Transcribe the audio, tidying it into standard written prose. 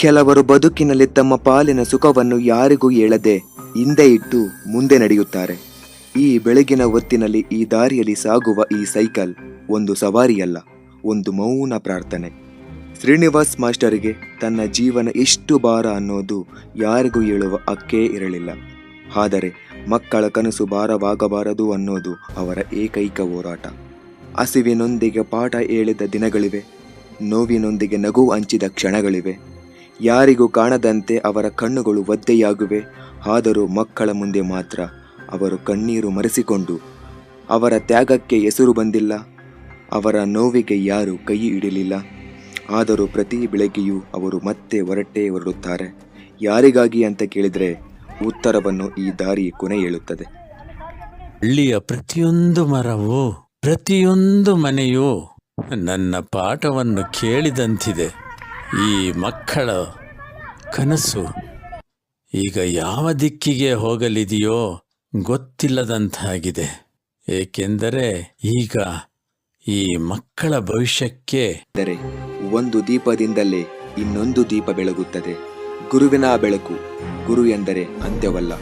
ಕೆಲವರು ಬದುಕಿನಲ್ಲಿ ತಮ್ಮ ಪಾಲಿನ ಸುಖವನ್ನು ಯಾರಿಗೂ ಹೇಳದೆ ಹಿಂದೆ ಇಟ್ಟು ಮುಂದೆ ನಡೆಯುತ್ತಾರೆ. ಈ ಬೆಳಗಿನ ಹೊತ್ತಿನಲ್ಲಿ ಈ ದಾರಿಯಲ್ಲಿ ಸಾಗುವ ಈ ಸೈಕಲ್ ಒಂದು ಸವಾರಿಯಲ್ಲ, ಒಂದು ಮೌನ ಪ್ರಾರ್ಥನೆ. ಶ್ರೀನಿವಾಸ್ ಮಾಸ್ಟರಿಗೆ ತನ್ನ ಜೀವನ ಎಷ್ಟು ಭಾರ ಅನ್ನೋದು ಯಾರಿಗೂ ಹೇಳುವ ಹಕ್ಕೇ ಇರಲಿಲ್ಲ. ಆದರೆ ಮಕ್ಕಳ ಕನಸು ಭಾರವಾಗಬಾರದು ಅನ್ನೋದು ಅವರ ಏಕೈಕ ಹೋರಾಟ. ಹಸಿವಿನೊಂದಿಗೆ ಪಾಠ ಹೇಳಿದ ದಿನಗಳಿವೆ, ನೋವಿನೊಂದಿಗೆ ನಗು ಹಂಚಿದ ಕ್ಷಣಗಳಿವೆ. ಯಾರಿಗೂ ಕಾಣದಂತೆ ಅವರ ಕಣ್ಣುಗಳು ಒದ್ದೆಯಾಗುವೆ. ಆದರೂ ಮಕ್ಕಳ ಮುಂದೆ ಮಾತ್ರ ಅವರು ಕಣ್ಣೀರು ಮರೆಸಿಕೊಂಡು ಅವರ ತ್ಯಾಗಕ್ಕೆ ಹೆಸರು ಬಂದಿಲ್ಲ, ಅವರ ನೋವಿಗೆ ಯಾರು ಕೈ ಇಡಲಿಲ್ಲ. ಆದರೂ ಪ್ರತಿ ಬೆಳಗ್ಗೆಯೂ ಅವರು ಮತ್ತೆ ಹೊರಡುತ್ತಾರೆ. ಯಾರಿಗಾಗಿ ಅಂತ ಕೇಳಿದರೆ ಉತ್ತರವನ್ನು ಈ ದಾರಿ ಕೊನೆ ಹೇಳುತ್ತದೆ. ಹಳ್ಳಿಯ ಪ್ರತಿಯೊಂದು ಮರವು, ಪ್ರತಿಯೊಂದು ಮನೆಯೂ ನನ್ನ ಪಾಠವನ್ನು ಕೇಳಿದಂತಿದೆ. ಈ ಮಕ್ಕಳ ಕನಸು ಈಗ ಯಾವ ದಿಕ್ಕಿಗೆ ಹೋಗಲಿದೆಯೋ ಗೊತ್ತಿಲ್ಲದಂತಾಗಿದೆ. ಏಕೆಂದರೆ ಈಗ ಈ ಮಕ್ಕಳ ಭವಿಷ್ಯಕ್ಕೆ ಒಂದು ದೀಪದಿಂದಲೇ ಇನ್ನೊಂದು ದೀಪ ಬೆಳಗುತ್ತದೆ. ಗುರುವಿನ ಬೆಳಕು. ಗುರು ಎಂದರೆ ಅಂತ್ಯವಲ್ಲ,